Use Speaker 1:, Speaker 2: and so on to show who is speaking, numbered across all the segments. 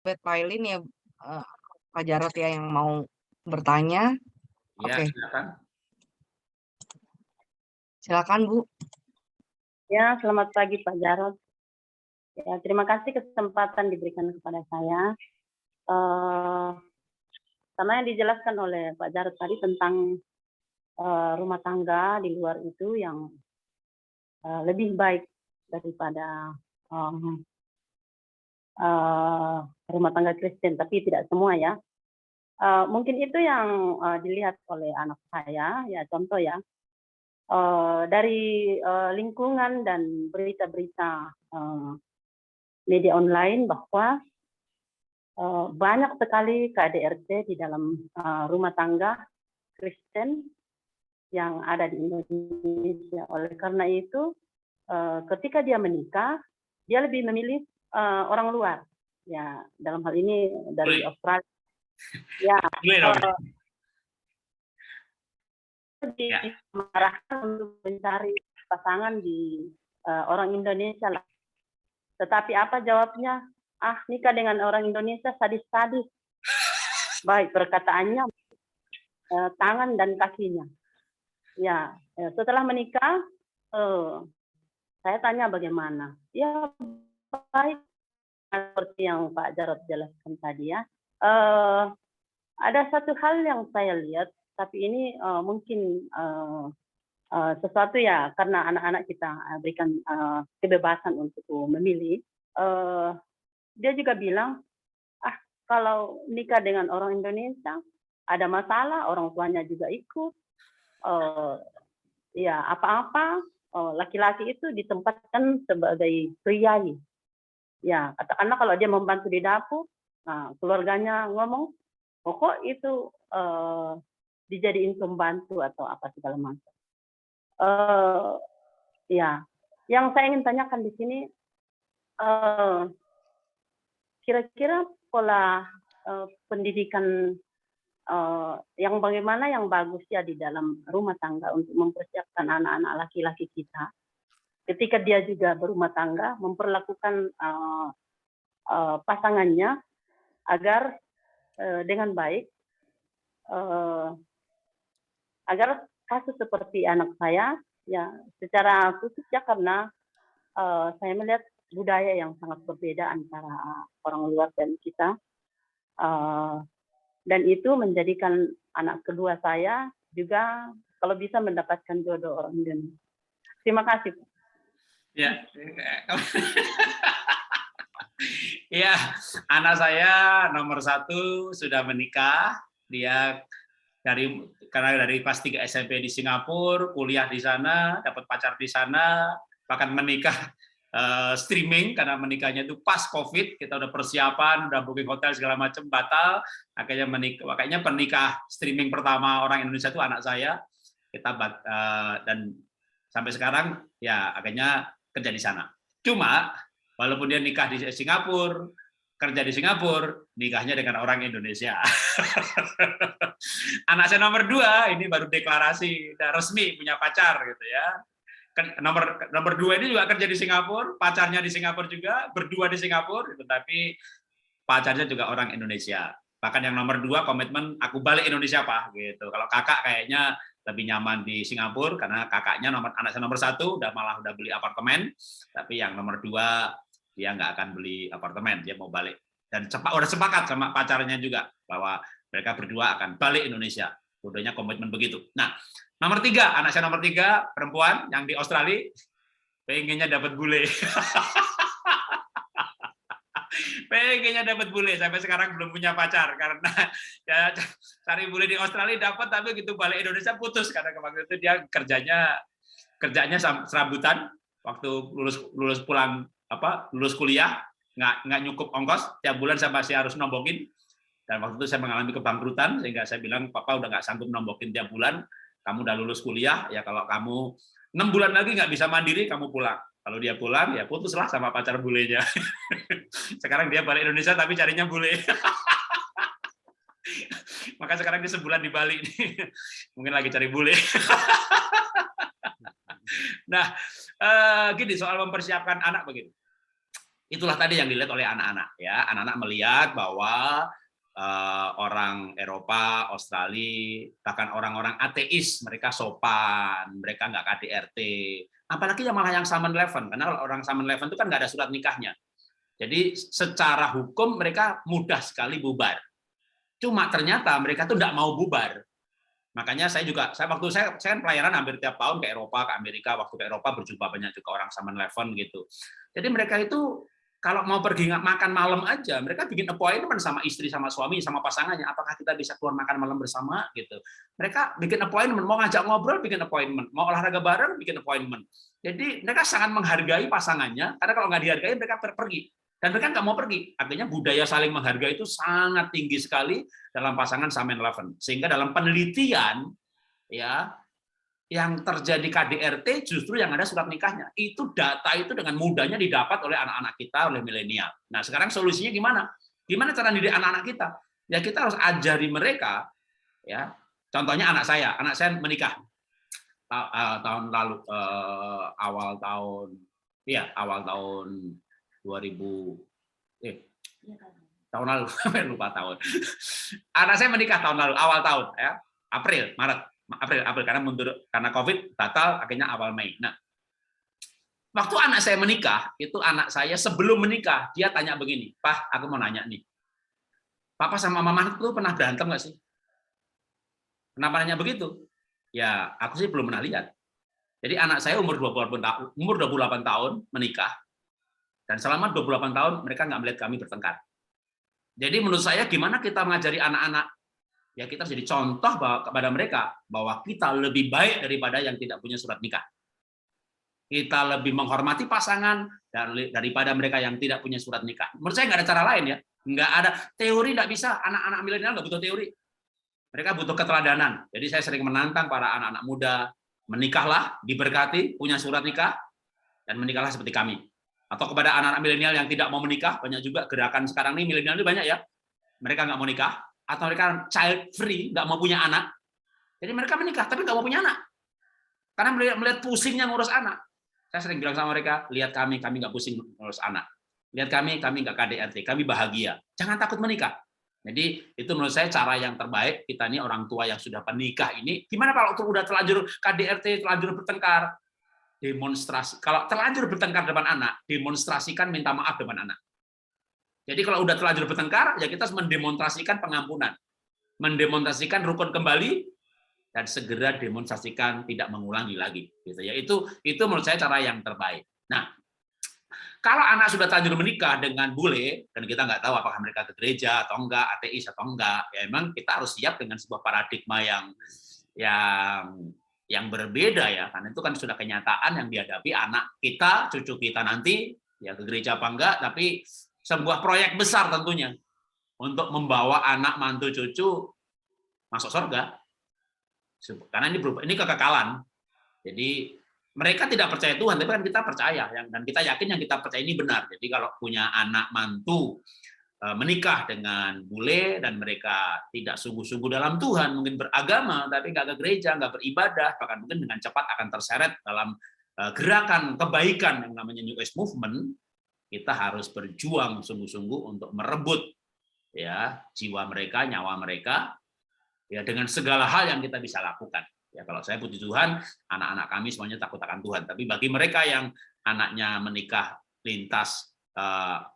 Speaker 1: Pailin ya, Pak Jarot ya yang mau bertanya.
Speaker 2: Ya,
Speaker 1: Oke,
Speaker 2: silakan.
Speaker 1: silakan Bu.
Speaker 3: Ya, selamat pagi Pak Jarod. Ya, terima kasih kesempatan diberikan kepada saya. Sama yang dijelaskan oleh Pak Jarod tadi tentang rumah tangga di luar itu yang lebih baik daripada rumah tangga Kristen, tapi tidak semua ya. Mungkin itu yang dilihat oleh anak saya, ya contoh ya. Dari lingkungan dan berita-berita media online bahwa banyak sekali KDRT di dalam rumah tangga Kristen yang ada di Indonesia. Oleh karena itu, ketika dia menikah, dia lebih memilih orang luar. Ya, dalam hal ini dari Australia. Ya, diarahkan untuk mencari pasangan di orang Indonesia lah. Tetapi apa jawabnya? Ah, nikah dengan orang Indonesia sadis-sadis. Baik perkataannya, tangan dan kakinya. Ya, setelah menikah, saya tanya bagaimana. Ya, baik seperti yang Pak Jarod jelaskan tadi ya. Ada satu hal yang saya lihat, tapi ini mungkin sesuatu ya karena anak-anak kita berikan kebebasan untuk memilih. Dia juga bilang, ah kalau nikah dengan orang Indonesia ada masalah, orang tuanya juga ikut. Ya apa-apa laki-laki itu ditempatkan sebagai priai. Ya katakanlah kalau dia membantu di dapur, nah, keluarganya ngomong, pokok itu dijadiin pembantu atau apa segala macam. Ya, yang saya ingin tanyakan di sini, kira-kira pola pendidikan yang bagaimana yang bagus ya di dalam rumah tangga untuk mempersiapkan anak-anak laki-laki kita ketika dia juga berumah tangga memperlakukan pasangannya agar dengan baik, agar kasus seperti anak saya ya secara khusus ya karena saya melihat budaya yang sangat berbeda antara orang luar dan kita. Dan itu menjadikan anak kedua saya juga kalau bisa mendapatkan jodoh orang Indonesia. Terima kasih.
Speaker 2: Ya, ya, anak saya nomor 1 sudah menikah. Dia karena dari kelas 3 SMP di Singapura, kuliah di sana, dapat pacar di sana, bahkan menikah streaming karena menikahnya itu pas COVID, kita udah persiapan, udah booking hotel segala macam batal, makanya pernikah streaming pertama orang Indonesia itu anak saya. Kita dan sampai sekarang ya akhirnya kerja di sana. Cuma walaupun dia nikah di Singapura, kerja di Singapura, nikahnya dengan orang Indonesia. Anak saya nomor 2 ini baru deklarasi, udah resmi punya pacar gitu ya. Nomor 2 ini juga kerja di Singapura, pacarnya di Singapura juga, berdua di Singapura, tetapi pacarnya juga orang Indonesia. Bahkan yang nomor 2 komitmen aku balik Indonesia Pak gitu. Kalau kakak kayaknya lebih nyaman di Singapura karena kakaknya anak saya nomor 1 udah beli apartemen, tapi yang nomor 2 dia nggak akan beli apartemen, dia mau balik dan udah sepakat sama pacarnya juga bahwa mereka berdua akan balik Indonesia. Udah komitmen begitu. Nah, nomor 3, anak saya nomor 3 perempuan yang di Australia, pengennya dapat bule. Pengennya dapat bule, sampai sekarang belum punya pacar karena ya, cari bule di Australia dapat, tapi gitu balik Indonesia putus karena waktu itu dia kerjanya serabutan waktu lulus kuliah nggak nyukup ongkos tiap bulan saya masih harus nombokin. Dan waktu itu saya mengalami kebangkrutan sehingga saya bilang papa udah nggak sanggup nombokin tiap bulan, kamu udah lulus kuliah ya kalau kamu 6 bulan lagi nggak bisa mandiri kamu pulang. Kalau dia pulang ya putuslah sama pacar bulenya. Sekarang dia balik Indonesia tapi carinya bule. Maka sekarang dia sebulan di Bali mungkin lagi cari bule. Nah, gini soal mempersiapkan anak begini. Itulah tadi yang dilihat oleh anak-anak ya. Anak-anak melihat bahwa orang Eropa, Australia, bahkan orang-orang ateis, mereka sopan, mereka nggak KDRT. Apalagi yang malah yang Saman Leven, karena kalau orang Saman Leven itu kan nggak ada surat nikahnya. Jadi secara hukum mereka mudah sekali bubar. Cuma ternyata mereka tuh nggak mau bubar. Makanya waktu saya kan pelayanan hampir tiap tahun ke Eropa, ke Amerika. Waktu ke Eropa berjumpa banyak juga orang Saman Leven gitu. Jadi mereka itu kalau mau pergi makan malam aja, mereka bikin appointment sama istri, sama suami, sama pasangannya. Apakah kita bisa keluar makan malam bersama gitu? Mereka bikin appointment, mau ngajak ngobrol bikin appointment, mau olahraga bareng bikin appointment. Jadi mereka sangat menghargai pasangannya, karena kalau nggak dihargai mereka pergi. Dan mereka nggak mau pergi. Artinya budaya saling menghargai itu sangat tinggi sekali dalam pasangan Saman Leven. Sehingga dalam penelitian ya yang terjadi KDRT justru yang ada surat nikahnya. Itu data itu dengan mudahnya didapat oleh anak-anak kita, oleh milenial. Nah, sekarang solusinya gimana? Gimana cara didik anak-anak kita? Ya kita harus ajari mereka ya. Contohnya anak saya menikah tahun lalu awal tahun 2000 tahun lalu lupa tahun. Anak saya menikah tahun lalu awal tahun ya, April karena mundur karena Covid batal akhirnya awal Mei. Nah, waktu anak saya menikah, itu anak saya sebelum menikah dia tanya begini, "Pak, aku mau nanya nih. Papa sama mama tuh pernah berantem nggak sih?" Kenapa nanya begitu? Ya, aku sih belum pernah lihat. Jadi anak saya umur 28 tahun menikah dan selama 28 tahun mereka nggak melihat kami bertengkar. Jadi menurut saya gimana kita mengajari anak-anak? Ya kita harus jadi contoh kepada mereka bahwa kita lebih baik daripada yang tidak punya surat nikah. Kita lebih menghormati pasangan daripada mereka yang tidak punya surat nikah. Menurut saya nggak ada cara lain ya. Nggak ada teori, nggak bisa. Anak-anak milenial nggak butuh teori. Mereka butuh keteladanan. Jadi saya sering menantang para anak-anak muda, menikahlah, diberkati, punya surat nikah, dan menikahlah seperti kami. Atau kepada anak-anak milenial yang tidak mau menikah, banyak juga gerakan sekarang ini milenial ini banyak ya. Mereka nggak mau nikah, atau mereka child free, nggak mau punya anak. Jadi mereka menikah, tapi nggak mau punya anak. Karena melihat pusingnya ngurus anak. Saya sering bilang sama mereka, lihat kami nggak pusing ngurus anak. Lihat kami nggak KDRT, kami bahagia. Jangan takut menikah. Jadi itu menurut saya cara yang terbaik kita ini orang tua yang sudah menikah ini. Gimana kalau udah terlanjur KDRT, terlanjur bertengkar? Demonstrasi. Kalau terlanjur bertengkar depan anak, demonstrasikan minta maaf depan anak. Jadi kalau udah terlanjur bertengkar, ya kita harus mendemonstrasikan pengampunan, mendemonstrasikan rukun kembali, dan segera demonstrasikan tidak mengulangi lagi. Gitu ya. Itu menurut saya cara yang terbaik. Nah, kalau anak sudah terlanjur menikah dengan bule, dan kita nggak tahu apakah mereka ke gereja atau enggak, ateis atau enggak, ya memang kita harus siap dengan sebuah paradigma yang berbeda ya, karena itu kan sudah kenyataan yang dihadapi anak kita, cucu kita nanti, ya ke gereja apa enggak, tapi sebuah proyek besar tentunya untuk membawa anak mantu cucu masuk surga. Karena ini kekekalan. Jadi mereka tidak percaya Tuhan, tapi kan kita percaya, dan kita yakin yang kita percaya ini benar. Jadi kalau punya anak mantu menikah dengan bule dan mereka tidak sungguh-sungguh dalam Tuhan, mungkin beragama tapi nggak ke gereja, nggak beribadah, bahkan mungkin dengan cepat akan terseret dalam gerakan kebaikan yang namanya New Age Movement, kita harus berjuang sungguh-sungguh untuk merebut ya jiwa mereka, nyawa mereka, ya dengan segala hal yang kita bisa lakukan. Ya kalau saya puji Tuhan, anak-anak kami semuanya takut akan Tuhan. Tapi bagi mereka yang anaknya menikah lintas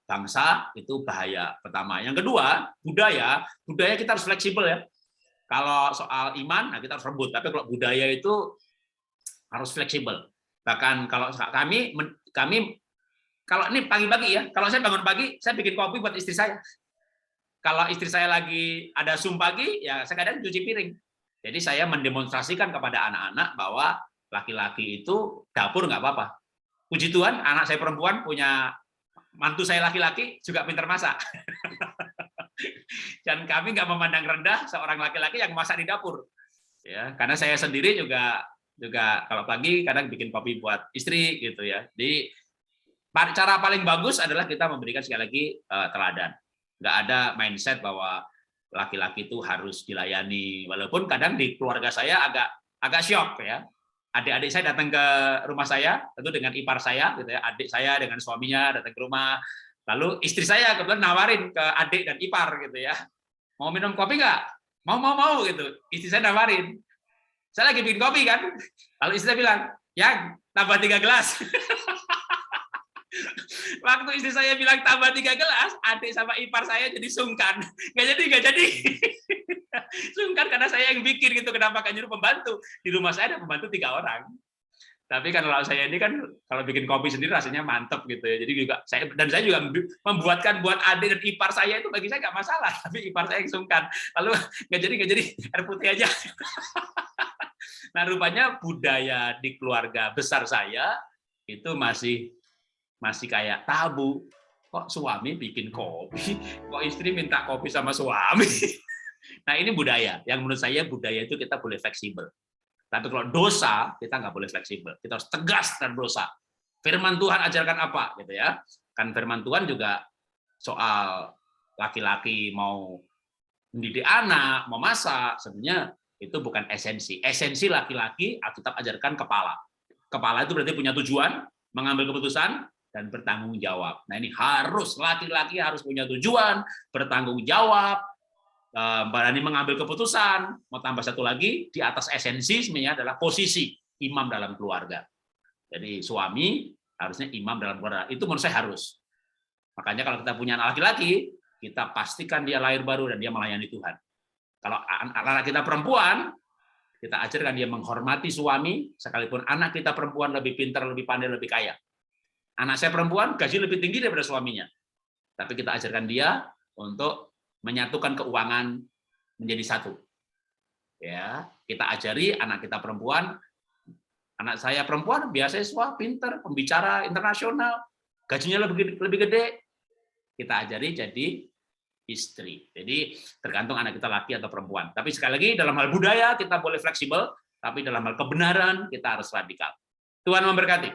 Speaker 2: bangsa, itu bahaya pertama. Yang kedua, budaya kita harus fleksibel ya. Kalau soal iman, nah kita harus rebut. Tapi kalau budaya itu harus fleksibel. Bahkan kalau kami kalau ini pagi-pagi ya, kalau saya bangun pagi, saya bikin kopi buat istri saya. Kalau istri saya lagi ada Zoom pagi, ya saya kadang cuci piring. Jadi saya mendemonstrasikan kepada anak-anak bahwa laki-laki itu dapur nggak apa-apa. Puji Tuhan, anak saya perempuan punya mantu saya laki-laki juga pintar masak. Dan kami nggak memandang rendah seorang laki-laki yang masak di dapur. Ya, karena saya sendiri juga kalau pagi kadang bikin kopi buat istri gitu ya. Jadi cara paling bagus adalah kita memberikan sekali lagi teladan. Nggak ada mindset bahwa laki-laki itu harus dilayani. Walaupun kadang di keluarga saya agak syok ya. Adik-adik saya datang ke rumah saya, tentu dengan ipar saya, gitu ya. Adik saya dengan suaminya datang ke rumah. Lalu istri saya kebetulan nawarin ke adik dan ipar gitu ya, mau minum kopi nggak? Mau gitu. Istri saya nawarin. Saya lagi bikin kopi kan. Lalu istri saya bilang, yang tambah 3 gelas. Waktu istri saya bilang tambah 3 gelas, adik sama ipar saya jadi sungkan. Nggak jadi. Sungkan karena saya yang bikin gitu. Kenapa kan nyuruh pembantu? Di rumah saya ada pembantu 3 orang. Tapi kan kalau saya ini kan kalau bikin kopi sendiri rasanya mantep gitu ya. Jadi juga saya juga membuatkan buat adik dan ipar saya itu bagi saya nggak masalah. Tapi ipar saya yang sungkan. Lalu nggak jadi air putih aja. Nah rupanya budaya di keluarga besar saya itu masih kayak tabu. Kok suami bikin kopi? Kok istri minta kopi sama suami? Nah ini budaya. Yang menurut saya budaya itu kita boleh fleksibel. Tapi kalau dosa, kita nggak boleh fleksibel. Kita harus tegas terhadap dosa. Firman Tuhan ajarkan apa, gitu ya? Kan firman Tuhan juga soal laki-laki mau mendidik anak, mau masak, sebenarnya itu bukan esensi. Esensi laki-laki Alkitab ajarkan kepala. Kepala itu berarti punya tujuan, mengambil keputusan, dan bertanggung jawab. Nah ini harus, laki-laki harus punya tujuan, bertanggung jawab, berani mengambil keputusan. Mau tambah satu lagi, di atas esensi sebenarnya adalah posisi imam dalam keluarga. Jadi suami harusnya imam dalam keluarga. Itu menurut saya harus. Makanya kalau kita punya anak laki-laki, kita pastikan dia lahir baru dan dia melayani Tuhan. Kalau anak kita perempuan, kita ajarkan dia menghormati suami, sekalipun anak kita perempuan lebih pintar, lebih pandai, lebih kaya. Anak saya perempuan gaji lebih tinggi daripada suaminya. Tapi kita ajarkan dia untuk menyatukan keuangan menjadi satu. Ya, kita ajari anak kita perempuan, anak saya perempuan beasiswa, pinter, pembicara internasional, gajinya lebih gede. Kita ajari jadi istri. Jadi tergantung anak kita laki atau perempuan. Tapi sekali lagi dalam hal budaya kita boleh fleksibel, tapi dalam hal kebenaran kita harus radikal. Tuhan memberkati.